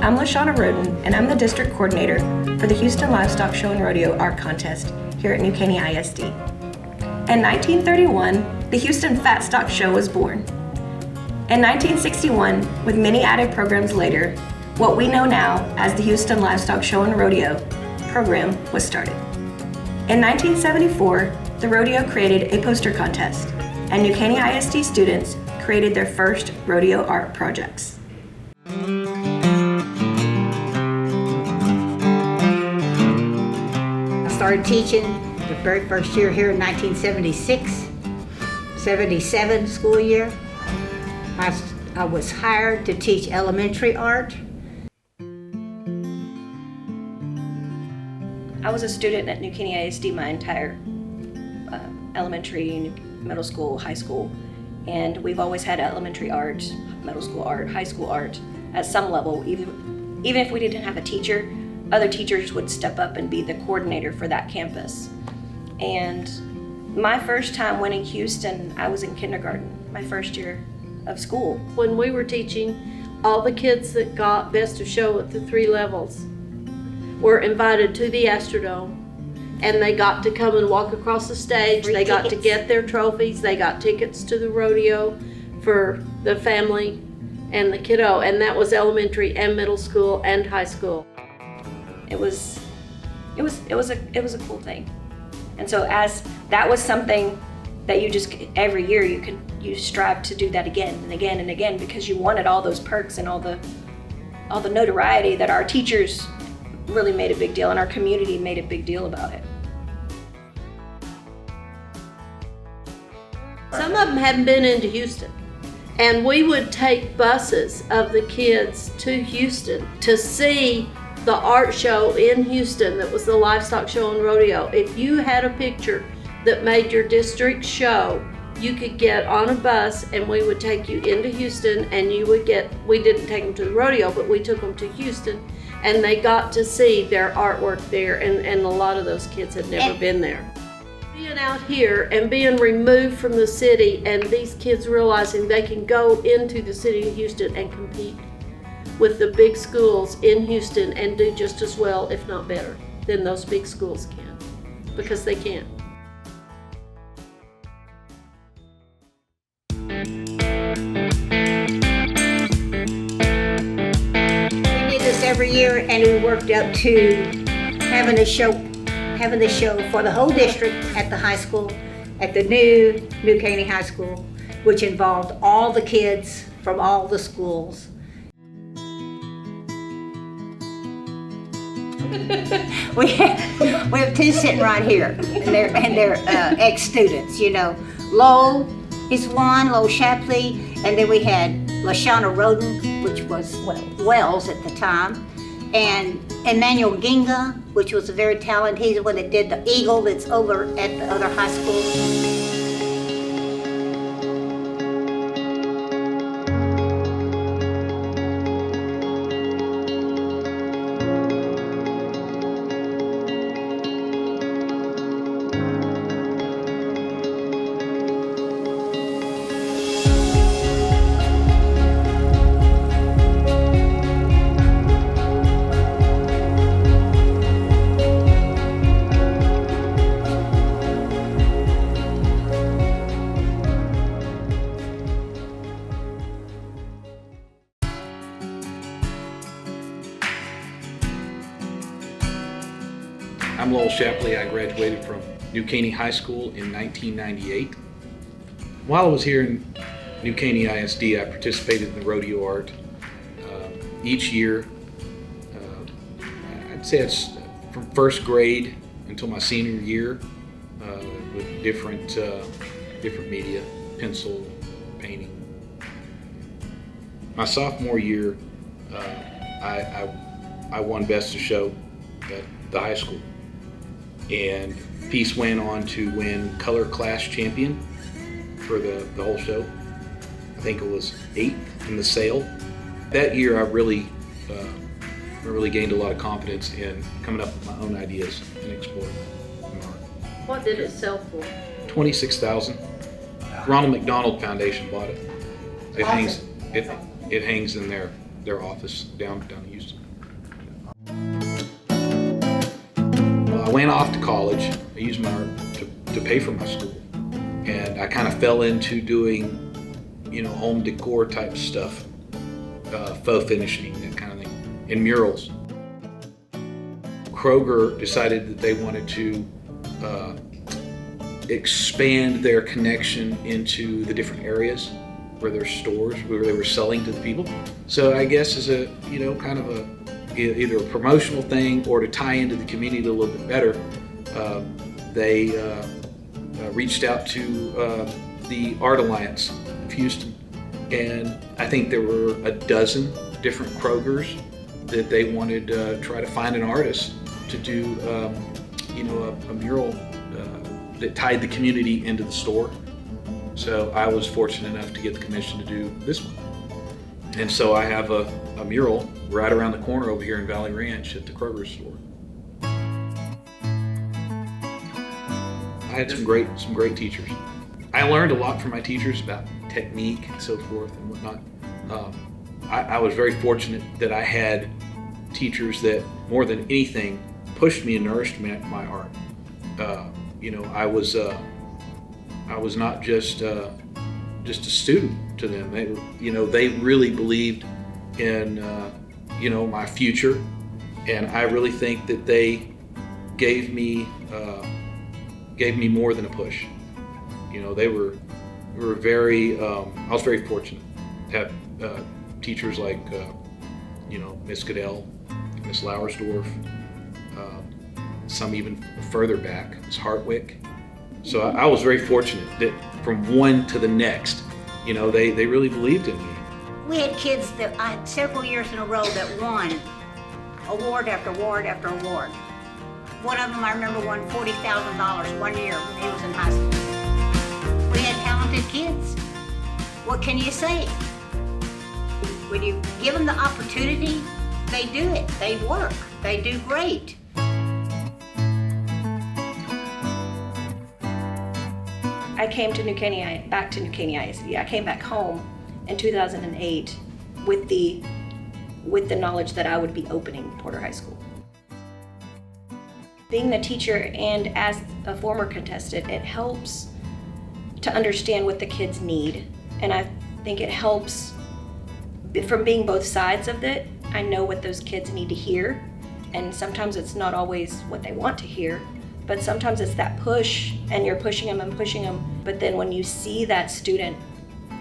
I'm LaShawna Roden, and I'm the district coordinator for the Houston Livestock Show and Rodeo Art Contest here at New Caney ISD. In 1931, the Houston Fat Stock Show was born. In 1961, with many added programs later, what we know now as the Houston Livestock Show and Rodeo program was started. In 1974, the rodeo created a poster contest, and New Caney ISD students created their first rodeo art projects. I started teaching the very first year here in 1976, 77 school year. I was hired to teach elementary art. I was a student at New Caney ISD my entire elementary, middle school, high school, and we've always had elementary art, middle school art, high school art at some level. Even if we didn't have a teacher, other teachers would step up and be the coordinator for that campus. And my first time winning Houston, I was in kindergarten, my first year of school. When we were teaching, all the kids that got Best of Show at the 3 levels were invited to the Astrodome, and they got to come and walk across the stage. They got to get their trophies. They got tickets to the rodeo for the family and the kiddo, and that was elementary and middle school and high school. It was a cool thing. And so as that was something that you just every year you strive to do that again and again and again, because you wanted all those perks and all the notoriety that our teachers really made a big deal and our community made a big deal about it. Some of them hadn't been into Houston, and we would take buses of the kids to Houston to see the art show in Houston that was the Livestock Show and Rodeo. If you had a picture that made your district show, you could get on a bus and we would take you into Houston, and we didn't take them to the rodeo, but we took them to Houston, and they got to see their artwork there, and a lot of those kids had never been there. Being out here and being removed from the city, and these kids realizing they can go into the city of Houston and compete with the big schools in Houston and do just as well, if not better, than those big schools can, because they can. We did this every year, and we worked up to having the show for the whole district at the high school, at the New Caney High School, which involved all the kids from all the schools. we have 2 sitting right here, and they're ex-students. You know, Lowell is one, Lowell Shapley, and then we had LaShawna Roden, which was Wells at the time, and Emmanuel Ginga, which was a very talented. He's the one that did the eagle that's over at the other high school. I'm Lowell Shapley. I graduated from New Caney High School in 1998. While I was here in New Caney ISD, I participated in the rodeo art each year. I'd say it's from first grade until my senior year, with different media, pencil, painting. My sophomore year, I won Best of Show at the high school. And Peace went on to win Color Class Champion for the whole show. I think it was 8th in the sale. That year I really gained a lot of confidence in coming up with my own ideas and exploring them. What did it sell for? $26,000. Ronald McDonald Foundation bought it. It hangs in their their office down in Houston. Well, I went off to college. I used my art to pay for my school, and I kind of fell into doing, home decor type stuff, faux finishing, that kind of thing, and murals. Kroger decided that they wanted to expand their connection into the different areas where their stores, where they were selling to the people. So I guess as a, kind of either a promotional thing or to tie into the community a little bit better, they reached out to the Art Alliance of Houston. And I think there were a dozen different Krogers that they wanted to try to find an artist to do, a mural that tied the community into the store. So I was fortunate enough to get the commission to do this one. And so I have a mural right around the corner over here in Valley Ranch at the Kroger store. I had some great teachers. I learned a lot from my teachers about technique and so forth and whatnot. I was very fortunate that I had teachers that, more than anything, pushed me and nourished my art. I was not just a student to them. They really believed in my future, and I really think that they gave me more than a push. They were very. I was very fortunate to have teachers like Miss Goodell, Miss Lauersdorf, some even further back, Miss Hartwick. So I was very fortunate that from one to the next, they really believed in me. We had kids that several years in a row that won award after award after award. One of them I remember won $40,000 one year when he was in high school. We had talented kids. What can you say? When you give them the opportunity, they do it. They work. They do great. I came to back to New Caney ISD. I came back home in 2008 with the knowledge that I would be opening Porter High School. Being the teacher and as a former contestant, it helps to understand what the kids need. And I think it helps from being both sides of it. I know what those kids need to hear, and sometimes it's not always what they want to hear, but sometimes it's that push, and you're pushing them and pushing them. But then when you see that student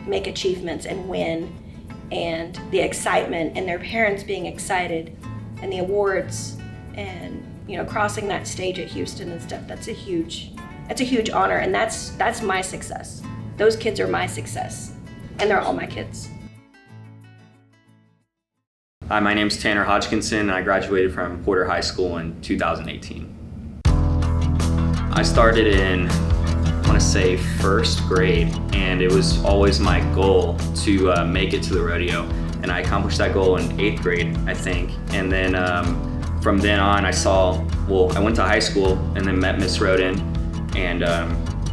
make achievements and win, and the excitement and their parents being excited, and the awards, and crossing that stage at Houston and stuff, that's a huge honor, and that's my success. Those kids are my success, and they're all my kids. Hi, my name's Tanner Hodgkinson, and I graduated from Porter High School in 2018. I started in, I want to say, first grade, and it was always my goal to make it to the rodeo. And I accomplished that goal in 8th grade, I think. And then from then on, I went to high school and then met Miss Roden and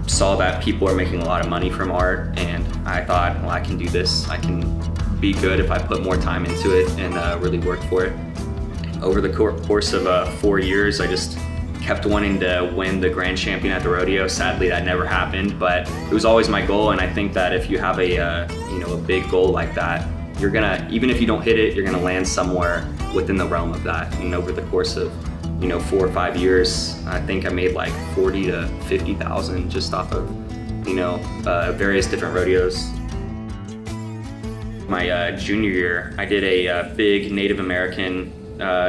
saw that people are making a lot of money from art. And I thought, well, I can do this. I can be good if I put more time into it and really work for it. Over the course of 4 years, I just kept wanting to win the grand champion at the rodeo. Sadly, that never happened, but it was always my goal. And I think that if you have a big goal like that, you're gonna, even if you don't hit it, you're gonna land somewhere within the realm of that. And over the course of 4 or 5 years, I think I made like 40 to 50,000 just off of various different rodeos. My junior year, I did a big Native American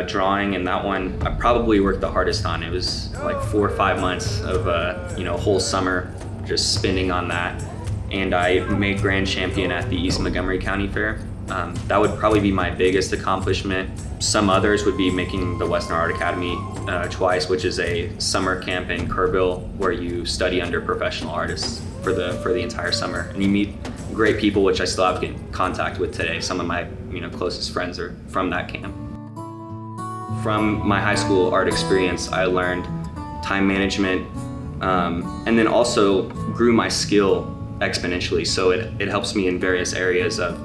drawing, and that one I probably worked the hardest on. It was like 4 or 5 months of a whole summer just spending on that, and I made grand champion at the East Montgomery County Fair. That would probably be my biggest accomplishment. Some others would be making the Western Art Academy twice, which is a summer camp in Kerrville where you study under professional artists for the entire summer, and you meet great people, which I still have in contact with today. Some of my closest friends are from that camp. From my high school art experience, I learned time management, and then also grew my skill exponentially. So it helps me in various areas of,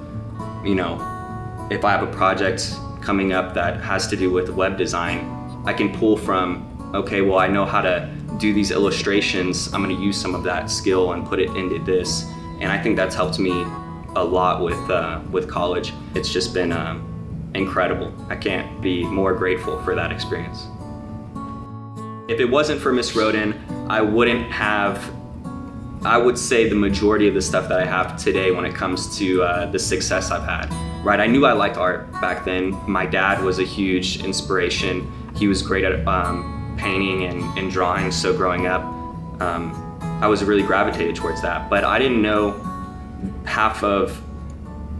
if I have a project coming up that has to do with web design, I can pull from, okay, well, I know how to do these illustrations. I'm going to use some of that skill and put it into this. And I think that's helped me a lot with college. It's just been incredible. I can't be more grateful for that experience. If it wasn't for Miss Roden, I wouldn't have, I would say, the majority of the stuff that I have today when it comes to the success I've had. Right, I knew I liked art back then. My dad was a huge inspiration. He was great at painting and drawing, so growing up, I was really gravitated towards that. But I didn't know half of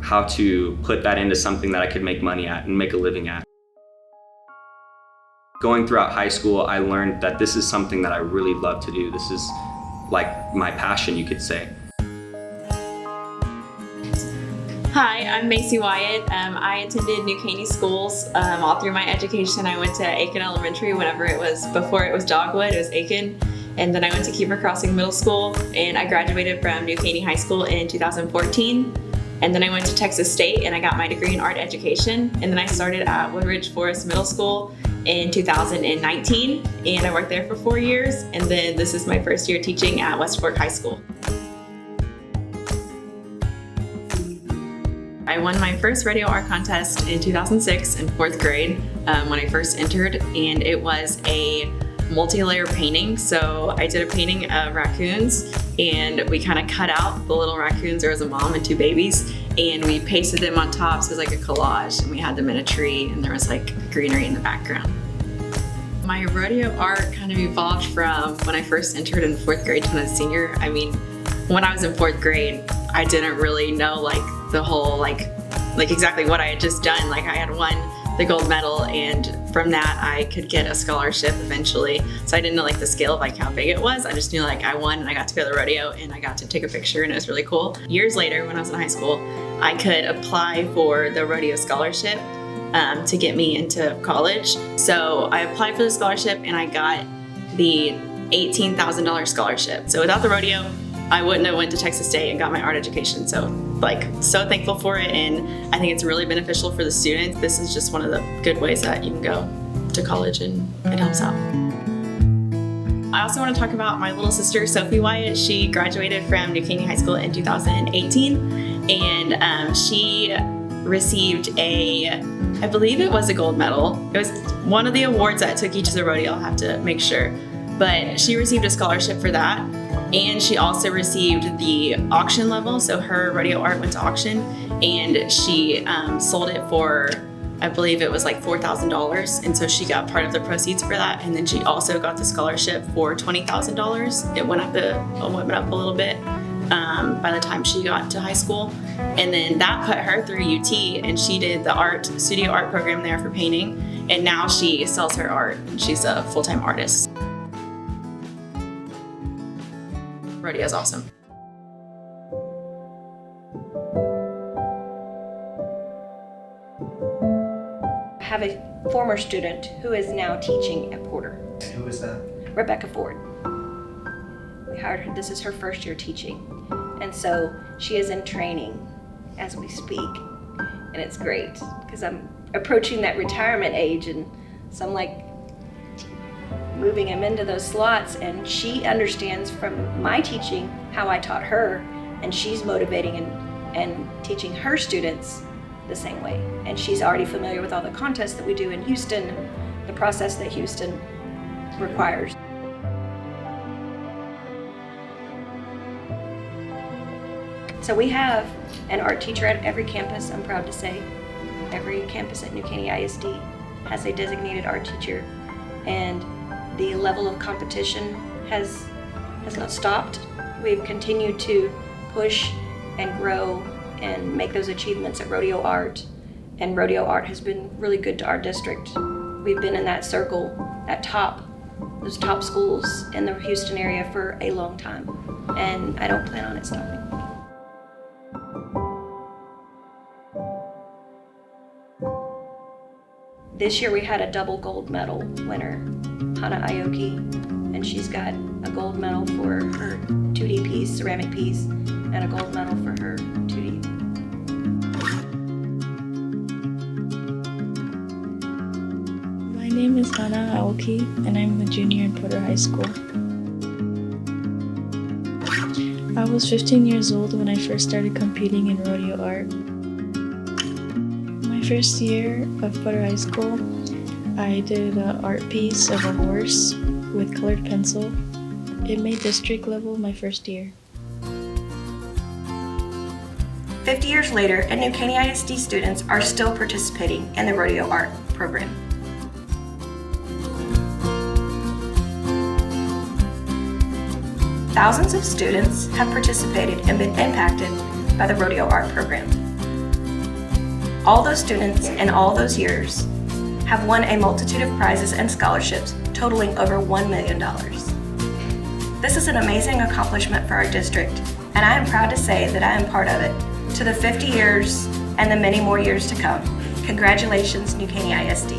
how to put that into something that I could make money at and make a living at. Going throughout high school, I learned that this is something that I really love to do. This is like my passion, you could say. Hi, I'm Macy Wyatt. I attended New Caney schools all through my education. I went to Aiken Elementary before it was Dogwood, it was Aiken. And then I went to Keeper Crossing Middle School, and I graduated from New Caney High School in 2014. And then I went to Texas State and I got my degree in art education. And then I started at Woodridge Forest Middle School in 2019, and I worked there for 4 years. And then this is my first year teaching at West Fork High School. I won my first rodeo art contest in 2006 in 4th grade when I first entered, and it was a multi-layer painting. So I did a painting of raccoons, and we kind of cut out the little raccoons. There was a mom and 2 babies, and we pasted them on top. So it was like a collage, and we had them in a tree, and there was like greenery in the background. My rodeo art kind of evolved from when I first entered in 4th grade to when I was a senior. I mean, when I was in 4th grade, I didn't really know like the whole like exactly what I had just done. Like I had won the gold medal, and from that I could get a scholarship eventually. So I didn't know like the scale of like how big it was. I just knew like I won and I got to go to the rodeo and I got to take a picture, and it was really cool. Years later, when I was in high school, I could apply for the rodeo scholarship to get me into college. So I applied for the scholarship and I got the $18,000 scholarship. So without the rodeo, I wouldn't have went to Texas State and got my art education. So so thankful for it, and I think it's really beneficial for the students. This is just one of the good ways that you can go to college, and it helps out. I also want to talk about my little sister, Sophie Wyatt. She graduated from New Caney High School in 2018, and she received I believe it was a gold medal. It was one of the awards that took you to the rodeo, I'll have to make sure. But she received a scholarship for that. And she also received the auction level, so her rodeo art went to auction, and she sold it for, I believe it was like $4,000, and so she got part of the proceeds for that. And then she also got the scholarship for $20,000. It went up a little bit by the time she got to high school, and then that put her through UT, and she did the studio art program there for painting, and now she sells her art, and she's a full-time artist. Rodeo is awesome. I have a former student who is now teaching at Porter. Who is that? Rebecca Ford. We hired her, this is her first year teaching. And so she is in training as we speak. And it's great because I'm approaching that retirement age, and so I'm like moving him into those slots, and she understands from my teaching how I taught her, and she's motivating and teaching her students the same way. And she's already familiar with all the contests that we do in Houston and the process that Houston requires. So we have an art teacher at every campus, I'm proud to say. Every campus at New Caney ISD has a designated art teacher, and the level of competition has not stopped. We've continued to push and grow and make those achievements at rodeo art, and rodeo art has been really good to our district. We've been in that circle, those top schools in the Houston area for a long time, and I don't plan on it stopping. This year we had a double gold medal winner, Hana Aoki, and she's got a gold medal for her 2D piece, ceramic piece, and a gold medal for her 2D. is Hannah Aoki, and I'm a junior in Porter High School. I was 15 years old when I first started competing in rodeo art. My first year of Porter High School, I did an art piece of a horse with colored pencil. It made district level my first year. 50 years later, and new Caney ISD students are still participating in the rodeo art program. Thousands of students have participated and been impacted by the rodeo art program. All those students in all those years have won a multitude of prizes and scholarships totaling over $1 million. This is an amazing accomplishment for our district, and I am proud to say that I am part of it. To the 50 years and the many more years to come, congratulations, New Caney ISD.